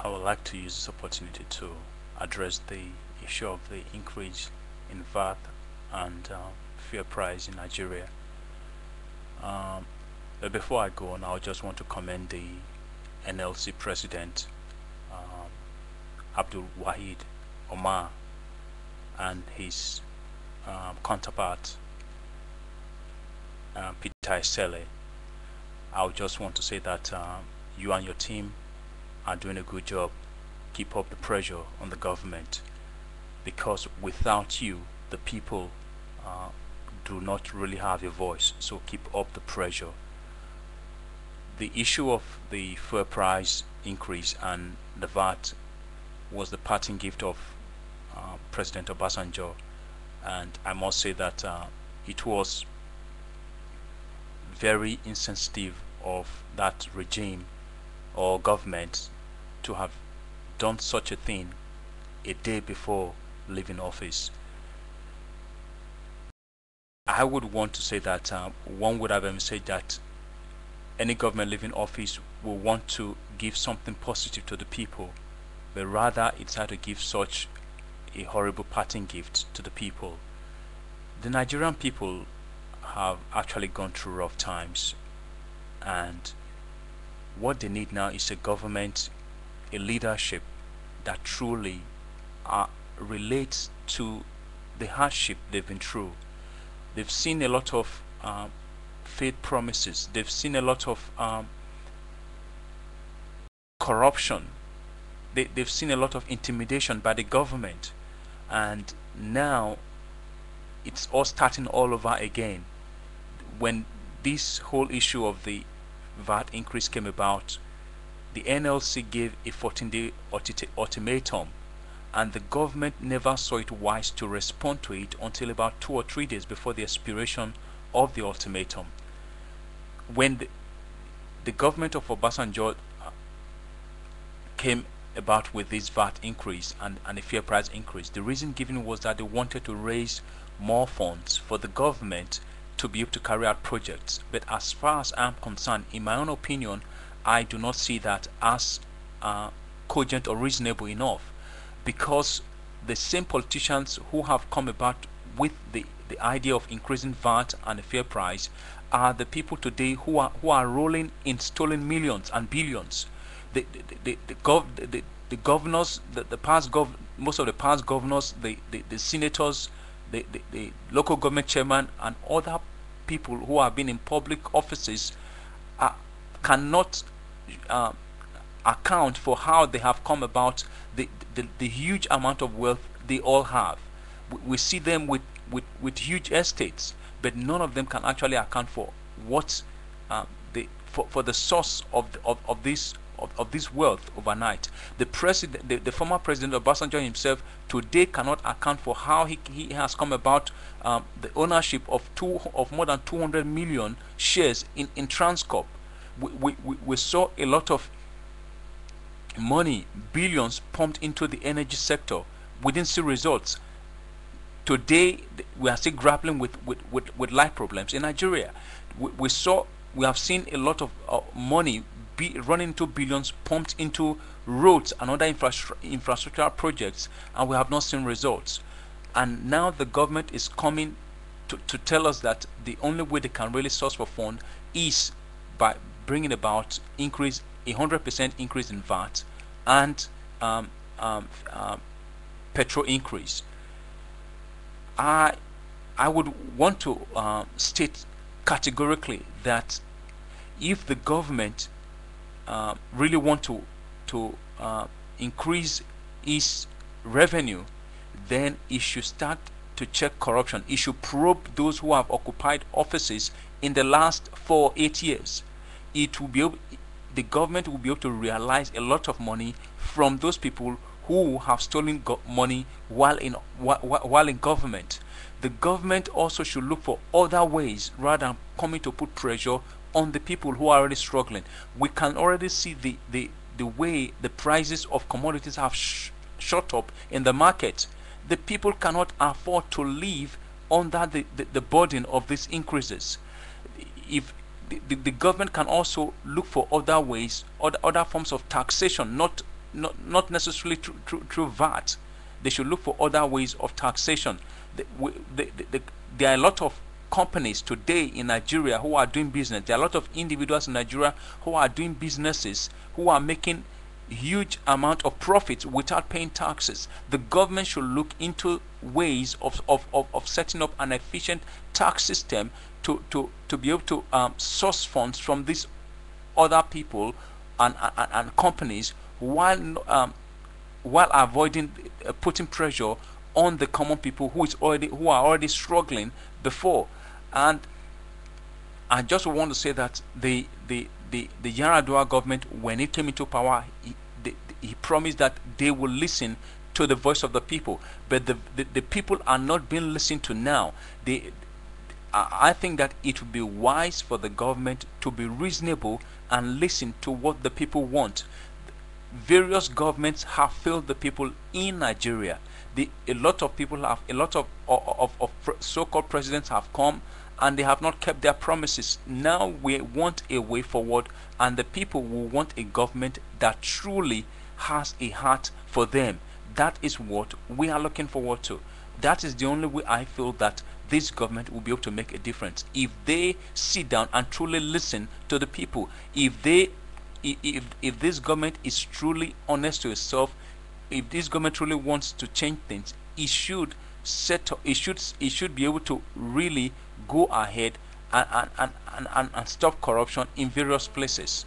I would like to use this opportunity to address the issue of the increase in VAT and fuel price in Nigeria. Um, but before I go on, I just want to commend the NLC president, um, Abdul Wahid Omar, and his counterpart, Peter Esele. I would just want to say that you and your team are doing a good job. Keep up the pressure on the government, because without you, the people uh, do not really have a voice. So keep up the pressure. The issue of the fuel price increase and the VAT was the parting gift of President Obasanjo, and I must say that it was very insensitive of that regime or government to have done such a thing a day before leaving office. I would want to say that one would have said that any government leaving office will want to give something positive to the people, but rather it's had to give such a horrible parting gift to the people. The Nigerian people have actually gone through rough times, and what they need now is a government, a leadership that truly relates to the hardship they've been through. They've seen a lot of faith promises. They've seen a lot of corruption. They've seen a lot of intimidation by the government, and now it's all starting all over again. When this whole issue of the VAT increase came about, the NLC gave a 14-day ultimatum, and the government never saw it wise to respond to it until about 2 or 3 days before the expiration of the ultimatum. When the government of Obasanjo came about with this VAT increase and a fair price increase, the reason given was that they wanted to raise more funds for the government to be able to carry out projects. But as far as I'm concerned, in my own opinion, I do not see that as cogent or reasonable enough, because the same politicians who have come about with the idea of increasing VAT and a fair price are the people today who are rolling in stolen millions and billions. The governors, the past most of the past governors, the senators, the local government chairman, and other people who have been in public offices cannot uh, account for how they have come about the huge amount of wealth they all have. We see them with huge estates, but none of them can actually account for what for the source of this wealth overnight. The former president Obasanjo himself today cannot account for how he has come about the ownership of more than 200 million shares in Transcorp. We saw a lot of money, billions pumped into the energy sector. We didn't see results. Today we are still grappling with life problems in Nigeria. We have seen a lot of money running into billions pumped into roads and other infrastructural projects, and we have not seen results. And now the government is coming to tell us that the only way they can really source for fund is by bringing about 100% increase in VAT and petrol increase. I would want to state categorically that if the government really want to increase its revenue, then it should start to check corruption. It should probe those who have occupied offices in the last 8 years. The government will be able to realize a lot of money from those people who have stolen money while in government. The government also should look for other ways rather than coming to put pressure on the people who are already struggling. We can already see the way the prices of commodities have shot up in the market. The people cannot afford to live under the burden of these increases. If the government can also look for other ways, other forms of taxation, not not necessarily through VAT. They should look for other ways of taxation. There are a lot of companies today in Nigeria who are doing business. There are a lot of individuals in Nigeria who are doing businesses, who are making huge amount of profits without paying taxes. The government should look into ways of setting up an efficient tax system to be able to source funds from these other people and companies, while avoiding putting pressure on the common people who are already struggling before. And I just want to say that the Yaradua government, when it came into power, he promised that they will listen to the voice of the people, but the people are not being listened to now. I think that it would be wise for the government to be reasonable and listen to what the people want. Various governments have failed the people in Nigeria. A lot of people have, a lot of so-called presidents have come and they have not kept their promises. Now we want a way forward, and the people will want a government that truly has a heart for them. That is what we are looking forward to. That is the only way I feel that this government will be able to make a difference. If they sit down and truly listen to the people, if this government is truly honest to itself, if this government truly wants to change things, it should be able to really go ahead and stop corruption in various places.